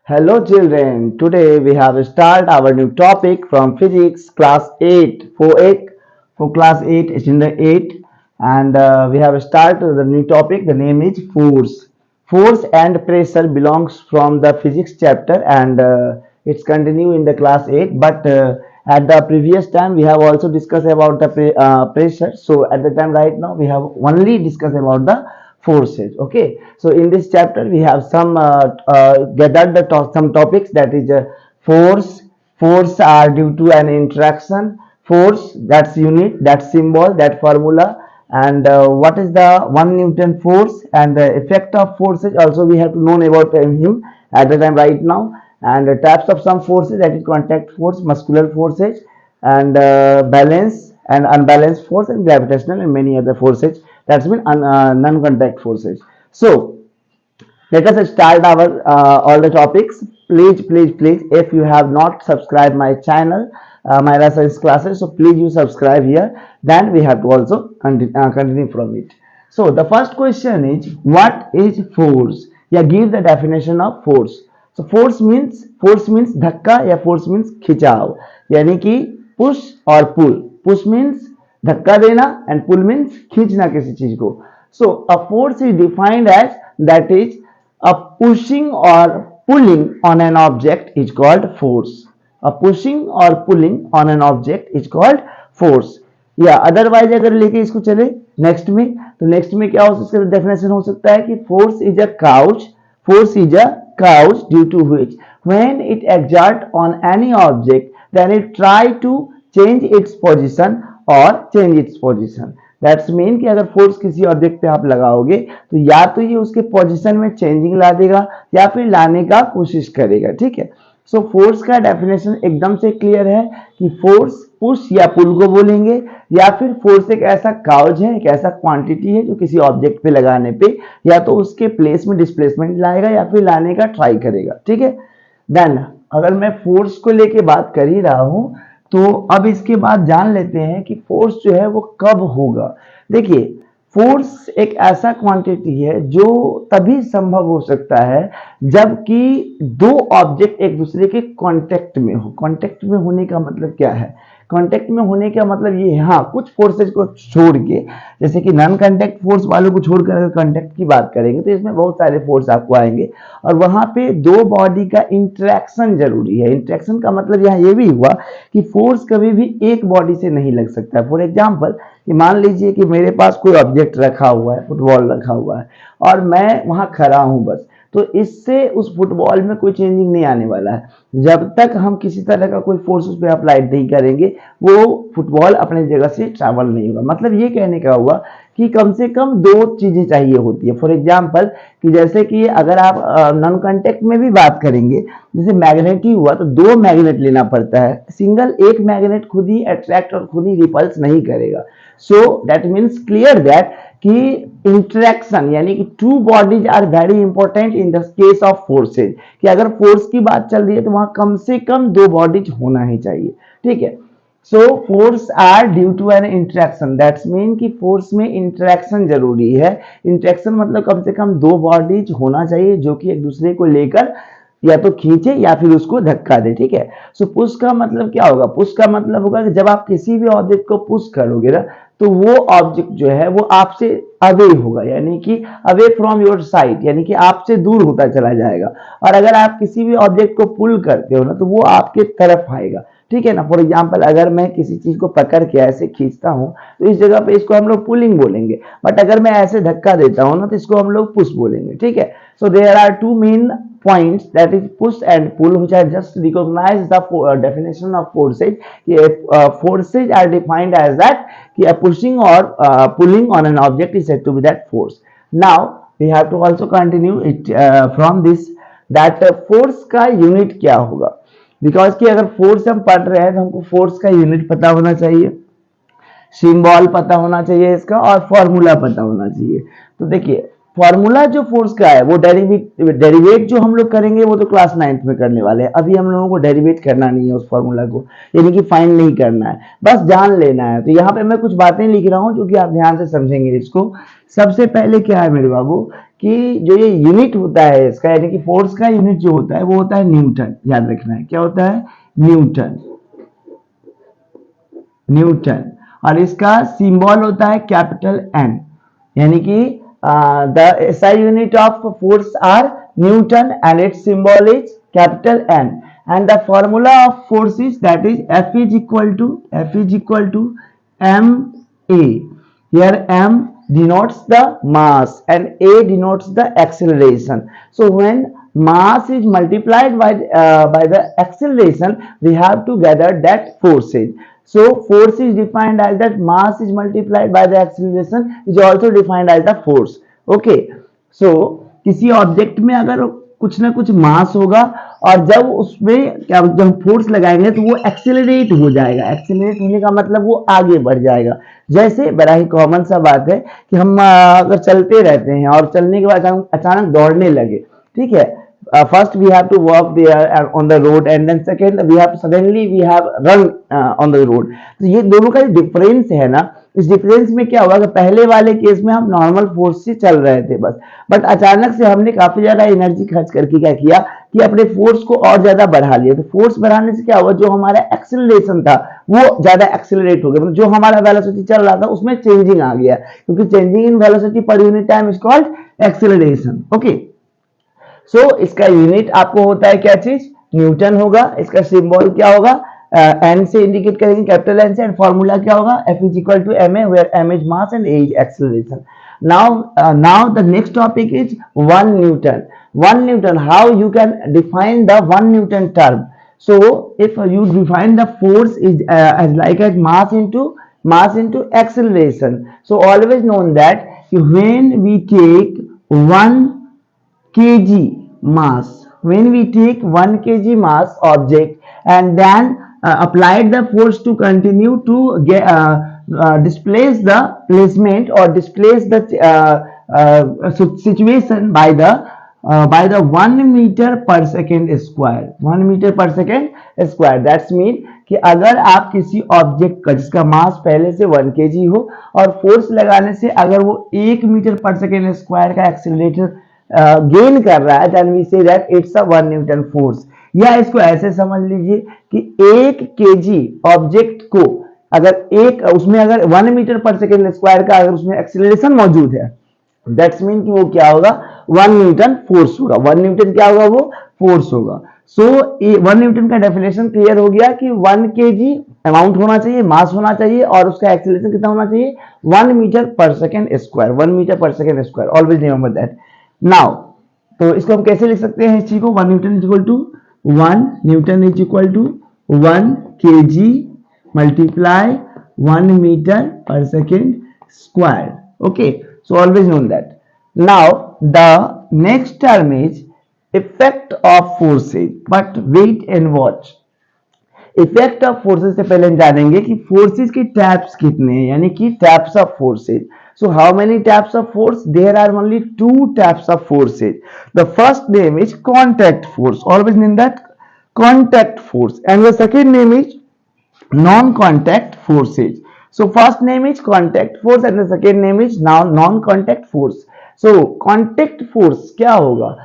Hello children, today we have start our new topic from physics class 8 for class 8 standard 8 and we have started the new topic. The name is force. Force and pressure belongs from the physics chapter and it's continue in the class 8 but at the previous time we have also discussed about the pressure. So at the time right now we have only discussed about the forces. Okay, so in this chapter we have some gathered some topics, that is force are due to an interaction, force, that's unit, that symbol, that formula, and what is the 1 Newton force and the effect of forces also we have to know about him at the time right now, and the types of some forces, that is contact force, muscular forces, and balance and unbalanced force, and gravitational and many other forces, that's mean non-contact forces. So let us start our all the topics. Please, if you have not subscribed my channel, Myra Science Classes, so please you subscribe here. Then we have to also continue from it. So the first question is, what is force? Yeah, give the definition of force. So force means धक्का या force means खिंचाव, यानी कि push और pull. Push means धक्का देना and pull means खींचना किसी चीज को. So a force is defined as, that is, a pushing or pulling on an object is called force. A pushing or pulling on an object is called force. या otherwise अगर लेके इसको चले next में, तो नेक्स्ट में क्या हो सकता है, डेफिनेशन हो सकता है कि force is a cause due to which when it exert on any object then it try to change its position or change its position. That's mean कि अगर फोर्स किसी ऑब्जेक्ट पे आप लगाओगे तो या तो ये उसके पोजीशन में चेंजिंग ला देगा या फिर लाने का कोशिश करेगा. ठीक है, सो फोर्स का डेफिनेशन एकदम से क्लियर है कि फोर्स पुश या पुल को बोलेंगे, या फिर फोर्स एक ऐसा काउज है, एक ऐसा क्वांटिटी है जो किसी ऑब्जेक्ट पे लगाने पे या तो उसके प्लेस में डिस्प्लेसमेंट लाएगा या फिर लाने का ट्राई करेगा. ठीक है, देन अगर मैं फोर्स को लेके बात कर ही रहा हूं तो अब इसके बाद जान लेते हैं कि फोर्स जो है वो कब होगा. देखिए, फोर्स एक ऐसा क्वांटिटी है जो तभी संभव हो सकता है जबकि दो ऑब्जेक्ट एक दूसरे के कांटेक्ट में हो. कांटेक्ट में होने का मतलब क्या है? कांटेक्ट में होने का मतलब ये, हाँ, कुछ फोर्सेज को छोड़ के, जैसे कि नॉन कांटेक्ट फोर्स वालों को छोड़कर अगर कांटेक्ट की बात करेंगे तो इसमें बहुत सारे फोर्स आपको आएंगे और वहां पे दो बॉडी का इंटरेक्शन जरूरी है. इंटरेक्शन का मतलब यहाँ ये भी हुआ कि फोर्स कभी भी एक बॉडी से नहीं लग सकता. फॉर एग्जाम्पल, कि मान लीजिए कि मेरे पास कोई ऑब्जेक्ट रखा हुआ है, फुटबॉल रखा हुआ है और मैं वहां खड़ा हूं बस, तो इससे उस फुटबॉल में कोई चेंजिंग नहीं आने वाला है. जब तक हम किसी तरह का कोई फोर्स उस पर अप्लाई नहीं करेंगे वो फुटबॉल अपने जगह से ट्रैवल नहीं होगा. मतलब ये कहने का हुआ कि कम से कम दो चीजें चाहिए होती है. फॉर एग्जाम्पल, कि जैसे कि अगर आप नॉन कांटेक्ट में भी बात करेंगे, जैसे मैग्नेट ही हुआ तो दो मैग्नेट लेना पड़ता है. सिंगल एक मैग्नेट खुद ही अट्रैक्ट और खुद ही रिपल्स नहीं करेगा. So that means clear that कि इंटरेक्शन यानी कि two bodies are very important in the case of forces. कि अगर फोर्स की बात चल रही है तो वहां कम से कम दो बॉडीज होना ही चाहिए. ठीक है, so force are due to an interaction. That's mean कि फोर्स में इंटरेक्शन जरूरी है. इंटरेक्शन मतलब कम से कम दो बॉडीज होना चाहिए जो कि एक दूसरे को लेकर या तो खींचे या फिर उसको धक्का दे. ठीक है, सो पुश का मतलब क्या होगा? पुश का मतलब होगा कि जब आप किसी भी ऑब्जेक्ट को पुश करोगे ना तो वो ऑब्जेक्ट जो है वो आपसे अवे होगा, यानी कि अवे फ्रॉम योर साइड, यानी कि आपसे दूर होता चला जाएगा. और अगर आप किसी भी ऑब्जेक्ट को पुल करते हो ना तो वो आपके तरफ आएगा. ठीक है ना, फॉर एग्जाम्पल अगर मैं किसी चीज को पकड़ के ऐसे खींचता हूं तो इस जगह पे इसको हम लोग पुलिंग बोलेंगे, बट अगर मैं ऐसे धक्का देता हूं ना तो इसको हम लोग पुश बोलेंगे. ठीक है, so there are two main points, that is push and pull, which I just recognize the definition of forces. Forces are defined as that a pushing or pulling on an object is said to be that force. Now we have to also continue it from this, that force का unit क्या होगा. Because कि अगर force हम पढ़ रहे हैं तो हमको फोर्स का यूनिट पता होना चाहिए, सिंबल पता होना चाहिए इसका, और फॉर्मूला पता होना चाहिए. तो देखिए, फॉर्मूला जो फोर्स का है वो डेरिवेट जो हम लोग करेंगे वो तो क्लास 9th में करने वाले हैं. अभी हम लोगों को डेरिवेट करना नहीं है उस फॉर्मूला को, यानी कि फाइंड नहीं करना है, बस जान लेना है. तो यहाँ पे मैं कुछ बातें लिख रहा हूँ जो कि आप ध्यान से समझेंगे इसको. सबसे पहले क्या है मेरे बाबू, कि जो ये यूनिट होता है इसका, यानी कि फोर्स का यूनिट जो होता है वो होता है न्यूटन। याद रखना है क्या होता है, न्यूटन, न्यूटन। और इसका सिंबल होता है कैपिटल एन, यानी कि the SI unit of force are newton and its symbol is capital N. And the formula of force is that is F is equal to ma. Here m denotes the mass and a denotes the acceleration. So when mass is multiplied by the acceleration, we have to gather that forces. So force is defined as that mass is multiplied by the acceleration is also defined as the force. Okay. So किसी object में अगर कुछ ना कुछ मास होगा और जब उसमें क्या, जब फोर्स लगाएंगे तो वो एक्सेलरेट हो जाएगा। एक्सेलरेट होने का मतलब वो आगे बढ़ जाएगा। जैसे बड़ा ही कॉमन सा बात है कि हम अगर चलते रहते हैं और चलने के बाद हम अचानक दौड़ने लगे, ठीक है, first we have to walk there on the road and then second we have suddenly we have run on the road। तो ये दोनों का डिफरेंस है ना, इस डिफरेंस में क्या हुआ कि पहले वाले केस में हम नॉर्मल फोर्स से चल रहे थे बस, बट अचानक से हमने काफी ज्यादा एनर्जी खर्च करके क्या किया कि अपने फोर्स को और ज्यादा बढ़ा लिया। तो फोर्स बढ़ाने से क्या हुआ, जो हमारा एक्सेलरेशन था वो ज्यादा एक्सेलरेट हो गया, मतलब जो हमारा वेलोसिटी चल रहा था उसमें चेंजिंग आ गया, क्योंकि changing in velocity per unit time is called acceleration. Okay. So इसका यूनिट आपको होता है क्या चीज, न्यूटन होगा। इसका सिंबल क्या होगा, एन से इंडिकेट करेंगे, कैपिटल एन से। एंड फॉर्मूला क्या होगा, F is equal to ma, where m is mass and a is acceleration. Now the next topic is 1 Newton. 1 Newton, how you can define the 1 Newton term. So if you define the force is as like as mass into acceleration, so always known that when we take 1 kg mass, when we take 1 kg mass object and then applied the force to continue to displace the placement or displace the situation by the 1 meter per second square, 1 meter per second square। That's mean कि अगर आप किसी object का जिसका मास पहले से 1 kg हो और फोर्स लगाने से अगर वो 1 मीटर पर सेकेंड स्क्वायर का एक्सीलरेटर गेन कर रहा है, then we say that it's a 1 newton force. या इसको ऐसे समझ लीजिए कि 1 केजी ऑब्जेक्ट को अगर एक उसमें अगर 1 मीटर पर सेकेंड स्क्वायर का अगर उसमें एक्सीलरेशन मौजूद है, दैट्स मीन कि वो क्या होगा, 1 न्यूटन फोर्स होगा। 1 न्यूटन क्या होगा, वो फोर्स होगा। सो 1 न्यूटन का डेफिनेशन क्लियर हो गया कि 1 केजी अमाउंट होना चाहिए, मास होना चाहिए, और उसका एक्सीलरेशन कितना होना चाहिए, 1 मीटर पर सेकेंड स्क्वायर, 1 मीटर पर second square. Always remember that. Now तो इसको हम कैसे लिख सकते हैं इस चीज को, 1 newton is equal to 1 KG multiply 1 metre पर second square. Okay, so always known that. Now the next term is effect of forces, but wait and watch। Effect of forces से पहले हम जानेंगे कि फोर्सेस के टाइप्स कितने हैं, यानी कि types of forces. So how many types of force, there are only 2 types of forces. The first name is contact force, always name that contact force, and the second name is non contact forces. So first name is contact force and the second name is now non-contact force. So contact force क्या होगा,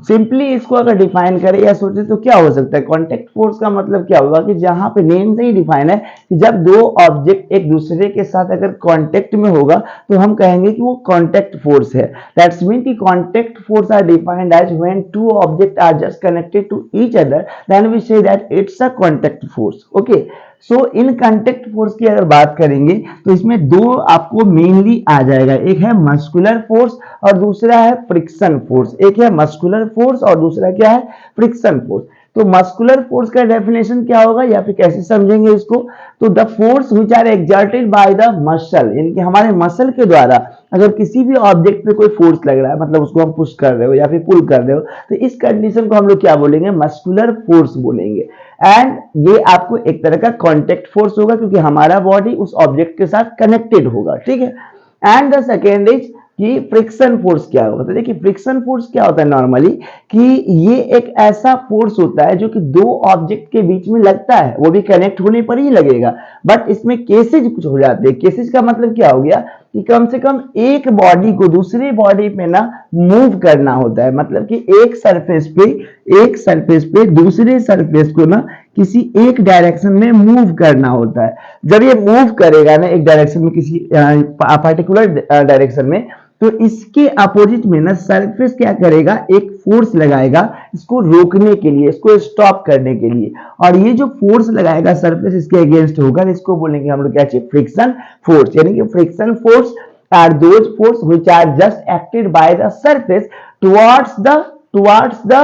simply इसको अगर define करें या सोचे तो क्या हो सकता है। कॉन्टेक्ट फोर्स का मतलब क्या होगा कि जहां पे नेम से ही डिफाइन है कि जब दो ऑब्जेक्ट एक दूसरे के साथ अगर कांटेक्ट में होगा तो हम कहेंगे कि वो कॉन्टेक्ट फोर्स है। दैट्स मीन कि contact force are defined as when 2 object are just connected to each other, then we say that it's a contact force. Okay, so in contact force की अगर बात करेंगे तो इसमें 2 आपको मेनली आ जाएगा, एक है मस्कुलर फोर्स और दूसरा है फ्रिक्शन फोर्स। एक है मस्कुलर फोर्स और दूसरा क्या है, फ्रिक्शन फोर्स। तो मस्कुलर फोर्स का डेफिनेशन क्या होगा या फिर कैसे समझेंगे इसको, तो the force which are exerted by the muscle, यानी कि हमारे मसल के द्वारा अगर किसी भी ऑब्जेक्ट पे कोई फोर्स लग रहा है, मतलब उसको हम पुश कर रहे हो या फिर पुल कर रहे हो, तो इस कंडीशन को हम लोग क्या बोलेंगे, मस्कुलर फोर्स बोलेंगे। एंड ये आपको एक तरह का कांटेक्ट फोर्स होगा क्योंकि हमारा बॉडी उस ऑब्जेक्ट के साथ कनेक्टेड होगा, ठीक है। एंड द सेकेंड इज कि फ्रिक्शन फोर्स क्या होता है। देखिए फ्रिक्शन फोर्स क्या होता है नॉर्मली, कि ये एक ऐसा फोर्स होता है जो कि दो ऑब्जेक्ट के बीच में लगता है, वो भी कनेक्ट होने पर ही लगेगा, बट इसमें केसेज कुछ हो जाते हैं। केसेज का मतलब क्या हो गया कि कम से कम एक बॉडी को दूसरी बॉडी पे ना मूव करना होता है, मतलब कि एक सरफेस पे दूसरे सरफेस को ना किसी एक डायरेक्शन में मूव करना होता है। जब ये मूव करेगा ना एक डायरेक्शन में, किसी पर्टिकुलर डायरेक्शन में, तो इसके अपोजिट में ना सरफेस क्या करेगा, एक फोर्स लगाएगा इसको रोकने के लिए, इसको स्टॉप करने के लिए। और ये जो फोर्स लगाएगा सरफेस इसके अगेंस्ट होगा, इसको बोलेंगे हम लोग क्या चाहिए, फ्रिक्शन फोर्स। यानी कि friction force are those force which are just acted by the surface towards the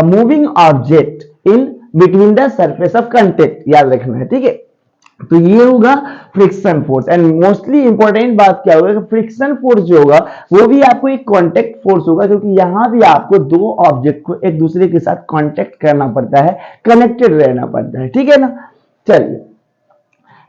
moving object in between the surface of contact, याद रखना है, ठीक है। तो ये होगा friction force. And mostly important बात क्या होगा कि फ्रिक्शन फोर्स जो होगा वो भी आपको एक कांटेक्ट फोर्स होगा, क्योंकि यहां भी आपको दो ऑब्जेक्ट को एक दूसरे के साथ कांटेक्ट करना पड़ता है, कनेक्टेड रहना पड़ता है, ठीक है ना। चलिए,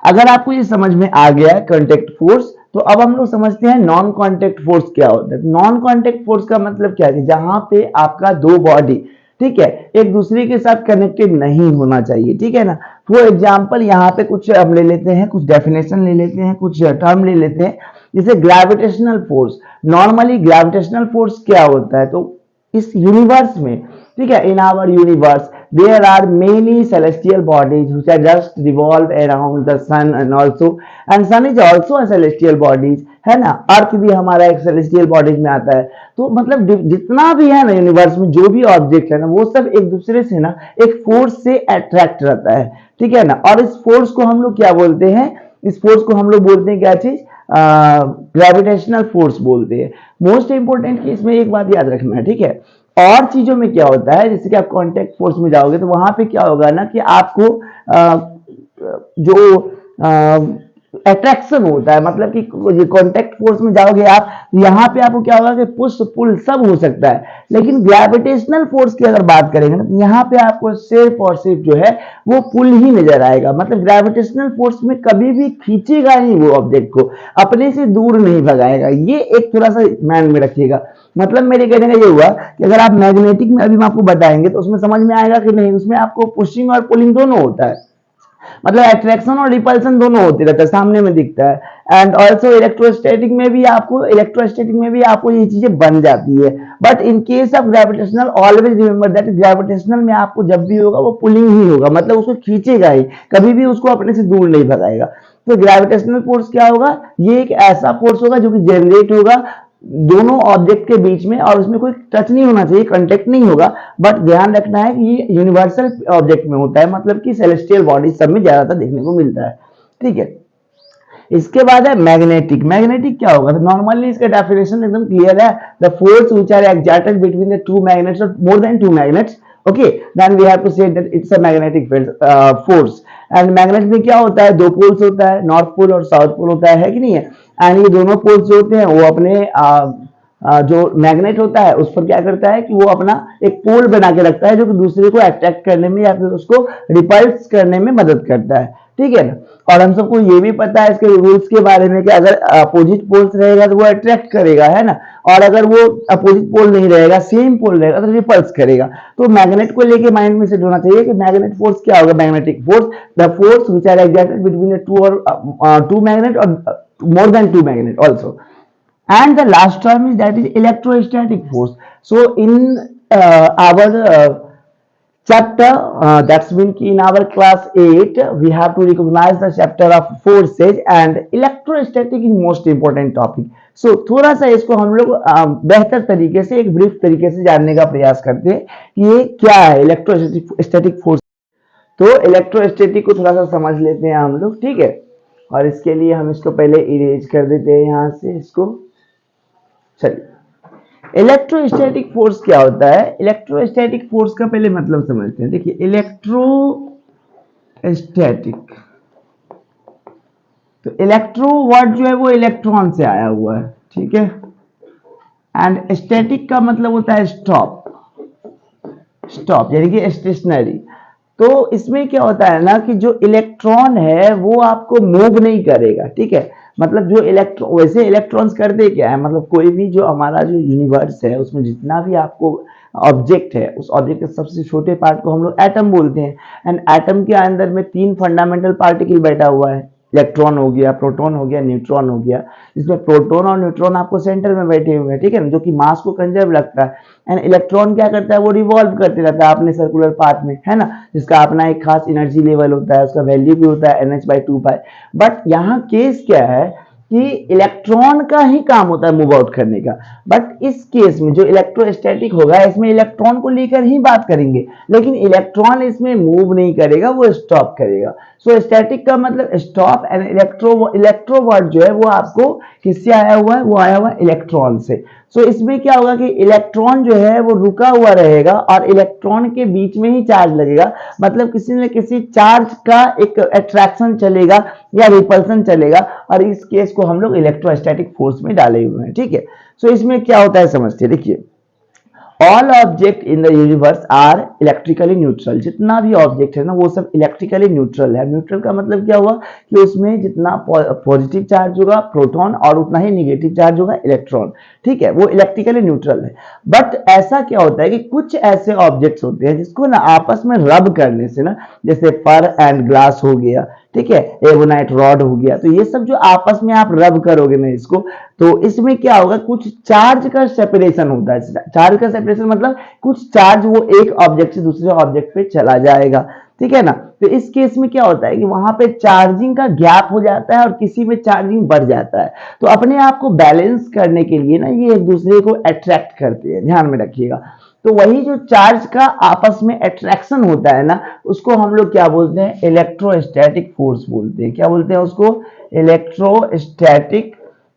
अगर आपको ये समझ में आ गया कांटेक्ट फोर्स, तो अब हम लोग समझते हैं नॉन कांटेक्ट फोर्स क्या होता है। नॉन कांटेक्ट फोर्स का मतलब क्या है, जहां पे आपका दो बॉडी, ठीक है, एक दूसरे के साथ कनेक्टेड नहीं होना चाहिए, ठीक है ना। फॉर एग्जांपल यहाँ पे कुछ हम ले लेते हैं, कुछ डेफिनेशन ले लेते हैं, कुछ टर्म ले लेते हैं, जैसे gravitational force. Normally gravitational force क्या होता है, तो इस यूनिवर्स में, ठीक है, in our universe there are many celestial bodies which are just revolve around the sun, and sun is also a celestial bodies, है ना। अर्थ भी हमारा एक celestial bodies में आता है। तो मतलब जितना भी है ना यूनिवर्स में जो भी ऑब्जेक्ट है ना, वो सब एक दूसरे से ना एक फोर्स से अट्रैक्ट रहता है, ठीक है ना। और इस फोर्स को हम लोग क्या बोलते हैं, इस फोर्स को हम लोग बोलते हैं क्या चीज, ग्रेविटेशनल फोर्स बोलते हैं। मोस्ट इंपोर्टेंट इसमें एक बात याद रखना है, ठीक है। और चीजों में क्या होता है, जैसे कि आप कांटेक्ट फोर्स में जाओगे तो वहां पे क्या होगा ना कि आपको जो अट्रैक्शन होता है, मतलब कि कांटेक्ट फोर्स में जाओगे आप, यहाँ पे आपको क्या होगा कि पुश पुल सब हो सकता है। लेकिन ग्रेविटेशनल फोर्स की अगर बात करेंगे ना, तो यहाँ पे आपको सिर्फ और सिर्फ जो है वो पुल ही नजर आएगा। मतलब ग्रेविटेशनल फोर्स में कभी भी खींचेगा नहीं वो ऑब्जेक्ट को, अपने से दूर नहीं भगाएगा। ये एक थोड़ा सा ध्यान में रखिएगा। मतलब मेरे कहने का ये हुआ कि अगर आप मैग्नेटिक में अभी हम आपको बताएंगे तो उसमें समझ में आएगा कि नहीं, उसमें आपको पुशिंग और पुलिंग दोनों होता है, मतलब अट्रैक्शन और रिपल्सन दोनों होते रहता है, सामने में दिखता है। एंड ऑल्सो इलेक्ट्रोस्टैटिक में भी आपको ये चीजें बन जाती है। But in case of gravitational always remember that gravitational में आपको जब भी होगा वो पुलिंग ही होगा, मतलब उसको खींचेगा ही, कभी भी उसको अपने से दूर नहीं भगाएगा। तो ग्रेविटेशनल फोर्स क्या होगा, ये एक ऐसा फोर्स होगा जो कि जनरेट होगा दोनों ऑब्जेक्ट के बीच में, और उसमें कोई टच नहीं होना चाहिए, कांटेक्ट नहीं होगा। बट ध्यान रखना है कि ये यूनिवर्सल ऑब्जेक्ट में होता है, मतलब कि सेलेस्टियल बॉडी सब में ज्यादातर देखने को मिलता है, ठीक है। इसके बाद है मैग्नेटिक। मैग्नेटिक क्या होगा, तो नॉर्मली इसका डेफिनेशन एकदम क्लियर है, the force which are exerted between the two magnets और more than two magnets, okay, then we have to say that it's a magnetic force. And magnet में क्या होता है, दो पोल्स होता है, नॉर्थ पोल और साउथ पोल होता है कि नहीं है। एंड ये दोनों पोल्स जो होते हैं वो अपने जो मैग्नेट होता है उस पर क्या करता है कि वो अपना एक पोल बना के रखता है, जो कि दूसरे को अट्रैक्ट करने में या फिर उसको रिपल्स करने में मदद करता है, ठीक है ना। और हम सबको ये भी पता है इसके रूल्स के बारे में कि अगर अपोजिट पोल्स रहेगा तो वो अट्रैक्ट करेगा, है ना, और अगर वो अपोजिट पोल नहीं रहेगा, सेम पोल रहेगा, तो रिपल्स करेगा। तो मैग्नेट को लेके माइंड में सेट होना चाहिए कि मैग्नेट फोर्स क्या होगा, magnetic force, the force which are exerted between two magnet और more than two magnet also. And the last term is that is electrostatic force. So in our chapter, that's mean in our class 8 we have to recognize the chapter of forces, and electrostatic is most important topic. So थोड़ा सा इसको हम लोग बेहतर तरीके से, एक brief तरीके से जानने का प्रयास करते हैं कि ये क्या है इलेक्ट्रोस्टैटिक फोर्स। तो इलेक्ट्रोस्टैटिक को थोड़ा सा समझ लेते हैं हम लोग, ठीक है। और इसके लिए हम इसको पहले इरेज कर देते हैं यहां से इसको। चलिए, इलेक्ट्रोस्टैटिक फोर्स क्या होता है। इलेक्ट्रोस्टैटिक फोर्स का पहले मतलब समझते हैं। देखिए, इलेक्ट्रोस्टैटिक, तो इलेक्ट्रो वर्ड जो है वो इलेक्ट्रॉन से आया हुआ है, ठीक है। एंड स्टैटिक का मतलब होता है स्टॉप यानी कि स्टेशनरी। तो इसमें क्या होता है ना कि जो इलेक्ट्रॉन है वो आपको मूव नहीं करेगा, ठीक है, मतलब जो इलेक्ट्रॉन, वैसे इलेक्ट्रॉन्स करते क्या है, मतलब कोई भी जो हमारा जो यूनिवर्स है उसमें जितना भी आपको ऑब्जेक्ट है, उस ऑब्जेक्ट के सबसे छोटे पार्ट को हम लोग एटम बोलते हैं। एंड एटम के अंदर में 3 फंडामेंटल पार्टिकल बैठा हुआ है, इलेक्ट्रॉन हो गया, प्रोटॉन हो गया, न्यूट्रॉन हो गया। इसमें प्रोटॉन और न्यूट्रॉन आपको सेंटर में बैठे हुए हैं, ठीक है ना, जो कि मास को कंजर्व रखता है। एंड इलेक्ट्रॉन क्या करता है, वो रिवॉल्व करते रहता है अपने सर्कुलर पाथ में, है ना, जिसका अपना एक खास एनर्जी लेवल होता है, उसका वैल्यू भी होता है NH/2 पाई। बट यहाँ केस क्या है कि इलेक्ट्रॉन का ही काम होता है मूव आउट करने का। बट इस केस में जो इलेक्ट्रोस्टैटिक होगा, इसमें इलेक्ट्रॉन को लेकर ही बात करेंगे, लेकिन इलेक्ट्रॉन इसमें मूव नहीं करेगा, वो स्टॉप करेगा। सो स्टैटिक का मतलब स्टॉप, एंड इलेक्ट्रो वर्ड जो है वो आपको किससे आया हुआ है, वो आया हुआ है इलेक्ट्रॉन से। सो इसमें क्या होगा कि इलेक्ट्रॉन जो है वो रुका हुआ रहेगा और इलेक्ट्रॉन के बीच में ही चार्ज लगेगा, मतलब किसी न किसी चार्ज का एक अट्रैक्शन चलेगा या रिपल्सन चलेगा, और इस केस को हम लोग इलेक्ट्रोस्टैटिक फोर्स में डाले हुए हैं, ठीक है। सो इसमें क्या होता है समझते हैं, देखिए, all object in the universe are electrically neutral. जितना भी ऑब्जेक्ट है ना वो सब इलेक्ट्रिकली न्यूट्रल है। न्यूट्रल का मतलब क्या हुआ कि उसमें जितना पॉजिटिव चार्ज होगा प्रोटॉन और उतना ही निगेटिव चार्ज होगा इलेक्ट्रॉन, ठीक है, वो इलेक्ट्रिकली न्यूट्रल है। बट ऐसा क्या होता है कि कुछ ऐसे ऑब्जेक्ट्स होते हैं जिसको ना आपस में रब करने से ना, जैसे फर एंड ग्लास हो गया, ठीक है, एवोनाइट रॉड हो गया, तो ये सब जो आपस में आप रब करोगे ना इसको, तो इसमें क्या होगा, कुछ चार्ज का सेपरेशन होता है। चार्ज का सेपरेशन मतलब कुछ चार्ज वो एक ऑब्जेक्ट से दूसरे ऑब्जेक्ट पे चला जाएगा, ठीक है ना। तो इस केस में क्या होता है कि वहां पे चार्जिंग का गैप हो जाता है और किसी में चार्जिंग बढ़ जाता है। तो अपने आप को बैलेंस करने के लिए ना ये एक दूसरे को अट्रैक्ट करते हैं, ध्यान में रखिएगा। तो वही जो चार्ज का आपस में अट्रैक्शन होता है ना, उसको हम लोग क्या बोलते हैं, इलेक्ट्रोस्टैटिक फोर्स बोलते हैं। क्या बोलते हैं उसको, इलेक्ट्रोस्टैटिक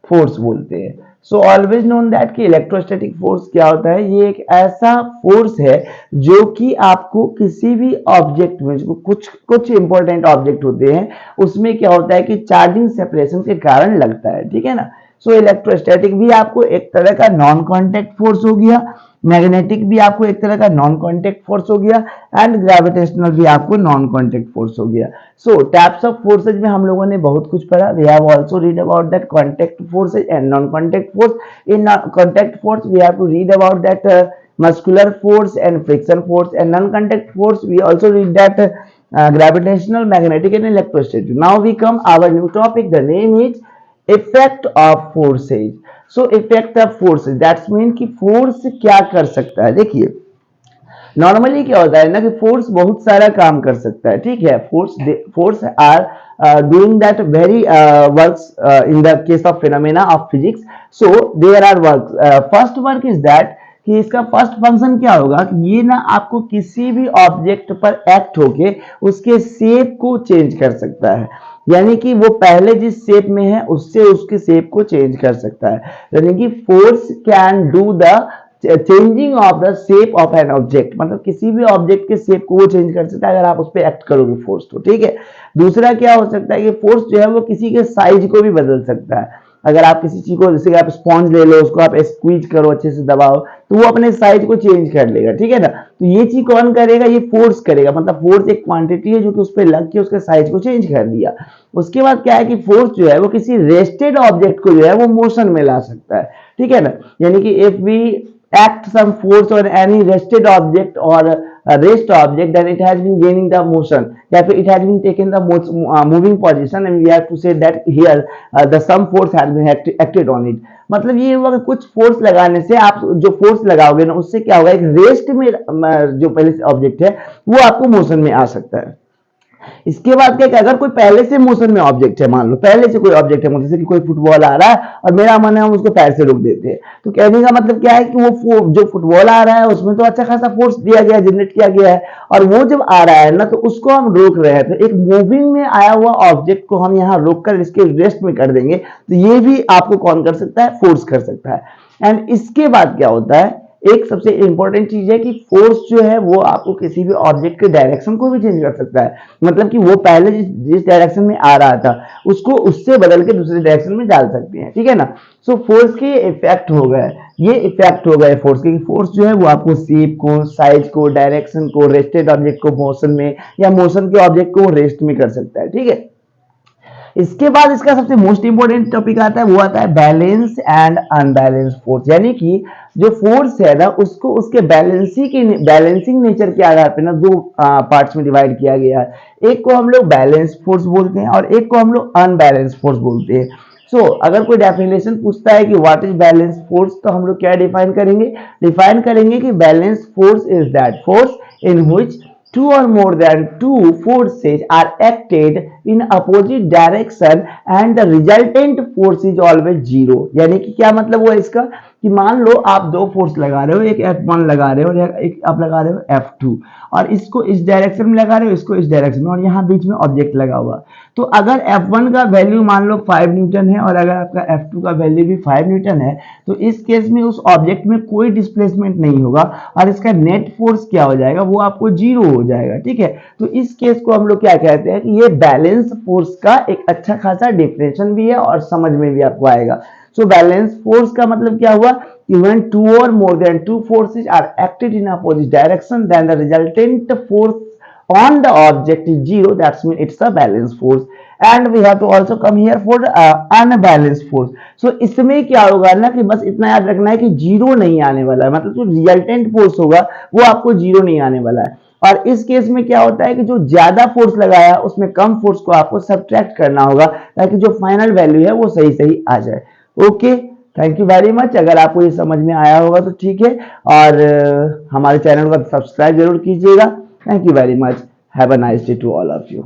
फोर्स बोलते हैं। सो ऑलवेज नोन दैट कि इलेक्ट्रोस्टैटिक फोर्स क्या होता है, ये एक ऐसा फोर्स है जो कि आपको किसी भी ऑब्जेक्ट में, जो कुछ कुछ इंपॉर्टेंट ऑब्जेक्ट होते हैं उसमें क्या होता है कि चार्जिंग सेपरेशन के कारण लगता है, ठीक है ना। सो इलेक्ट्रोस्टैटिक भी आपको एक तरह का नॉन कॉन्टेक्ट फोर्स हो गया, मैग्नेटिक भी आपको एक तरह का नॉन कॉन्टेक्ट फोर्स हो गया, एंड ग्रेविटेशनल भी आपको नॉन कॉन्टेक्ट फोर्स हो गया। सो टाइप्स ऑफ फोर्सेज में हम लोगों ने बहुत कुछ पढ़ा। We have also read about that contact forces and non contact force. In contact force we have to read about that muscular force and friction force, and non-contact force we also read that gravitational, magnetic and electrostatic. Now we come our new topic, the name is effect of forces. So effect of forces, that's mean कि force क्या कर सकता है। देखिए normally क्या होता है ना कि फोर्स बहुत सारा काम कर सकता है, ठीक है। Force are doing that very works in the case of phenomena of physics. So there are works. First work is that कि इसका फर्स्ट फंक्शन क्या होगा कि ये ना आपको किसी भी ऑब्जेक्ट पर एक्ट होके उसके शेप को चेंज कर सकता है, यानी कि वो पहले जिस शेप में है उससे उसके शेप को चेंज कर सकता है। यानी कि force can do the changing of the shape of an object, मतलब किसी भी ऑब्जेक्ट के शेप को वो चेंज कर सकता है अगर आप उस पर एक्ट करोगे फोर्स तो, ठीक है। दूसरा क्या हो सकता है कि फोर्स जो है वो किसी के साइज को भी बदल सकता है। अगर आप किसी चीज को, जैसे कि आप स्पॉन्ज ले लो, उसको आप स्क्वीज करो, अच्छे से दबाओ, तो वो अपने साइज को चेंज कर लेगा, ठीक है ना। तो ये चीज कौन करेगा, ये फोर्स करेगा। मतलब फोर्स एक क्वांटिटी है जो कि उस पर लग के उसके साइज को चेंज कर दिया। उसके बाद क्या है कि फोर्स जो है वो किसी रेस्टेड ऑब्जेक्ट को जो है वो मोशन में ला सकता है, ठीक है ना। यानी कि if we act some force on any rested object or a rest object, then it has been gaining the motion, या फिर it has been taken the moving position, and we have to say that here the some force has been acted on it। मतलब ये हुआ कि कुछ force लगाने से आप जो फोर्स लगाओगे ना उससे क्या होगा, एक रेस्ट में जो पहले ऑब्जेक्ट है वो आपको मोशन में आ सकता है। इसके बाद क्या, अगर कोई पहले से मोशन में ऑब्जेक्ट है, मान लो पहले से कोई ऑब्जेक्ट है, जैसे कि कोई फुटबॉल आ रहा है और मेरा मन है हम उसको पैर से रोक देते हैं, तो कहने का मतलब क्या है कि वो जो फुटबॉल आ रहा है उसमें तो अच्छा खासा फोर्स दिया गया, जनरेट किया गया है, और वो जब आ रहा है ना तो उसको हम रोक रहे हैं। तो एक मूविंग में आया हुआ ऑब्जेक्ट को हम यहाँ रोक कर इसके रेस्ट में कर देंगे, तो ये भी आपको कौन कर सकता है, फोर्स कर सकता है। एंड इसके बाद क्या होता है, एक सबसे इंपॉर्टेंट चीज है कि फोर्स जो है वो आपको किसी भी ऑब्जेक्ट के डायरेक्शन को भी चेंज कर सकता है। मतलब कि वो पहले जिस डायरेक्शन में आ रहा था उसको उससे बदल के दूसरे डायरेक्शन में डाल सकते हैं, ठीक है ना। सो फोर्स के इफेक्ट हो गए, ये इफेक्ट हो गए फोर्स के। फोर्स जो है वो आपको शेप को, साइज को, डायरेक्शन को, रेस्टेड ऑब्जेक्ट को मोशन में, या मोशन के ऑब्जेक्ट को रेस्ट में कर सकता है, ठीक है। इसके बाद इसका सबसे मोस्ट इंपोर्टेंट टॉपिक आता है, वो आता है बैलेंस एंड अनबैलेंस फोर्स। यानी कि जो फोर्स है ना उसको उसके बैलेंसिंग नेचर के आधार पे ना दो पार्ट्स में डिवाइड किया गया है। एक को हम लोग बैलेंस फोर्स बोलते हैं और एक को हम लोग अनबैलेंस फोर्स बोलते हैं। अगर कोई डेफिनेशन पूछता है कि व्हाट इज बैलेंस फोर्स, तो हम लोग क्या डिफाइन करेंगे कि balance force is that force in which two or more than two forces are acted in opposite direction and the resultant force is always zero। यानी कि क्या मतलब हुआ इसका कि मान लो आप दो फोर्स लगा रहे हो, एक F1 लगा रहे हो और एक आप लगा रहे हो F2, और इसको इस डायरेक्शन में लगा रहे हो, इसको इस डायरेक्शन में, और यहाँ बीच में ऑब्जेक्ट लगा हुआ। तो अगर F1 का वैल्यू मान लो 5 न्यूटन है और अगर आपका F2 का वैल्यू भी 5 न्यूटन है, तो इस केस में उस ऑब्जेक्ट में कोई डिस्प्लेसमेंट नहीं होगा और इसका नेट फोर्स क्या हो जाएगा, वो आपको जीरो हो जाएगा। ठीक है, तो इस केस को हम लोग क्या कहते हैं कि ये बैलेंस फोर्स का एक अच्छा खासा डिफिनेशन भी है और समझ में भी आपको आएगा। बैलेंस फोर्स का मतलब क्या हुआ कि when two or more than two forces are acted in opposite direction, then the resultant force on the object is zero, that means it's a balanced force। and we have to also come here for unbalanced force। इसमें क्या होगा ना कि बस इतना याद रखना है कि जीरो नहीं आने वाला है, मतलब जो रिजल्टेंट फोर्स होगा वो आपको जीरो नहीं आने वाला है। और इस केस में क्या होता है कि जो ज्यादा फोर्स लगाया उसमें कम फोर्स को आपको सब्ट्रैक्ट करना होगा ताकि जो फाइनल वैल्यू है वो सही सही आ जाए। Okay, thank you very much. अगर आपको ये समझ में आया होगा तो ठीक है, और हमारे चैनल को सब्सक्राइब जरूर कीजिएगा। Thank you very much. Have a nice day to all of you.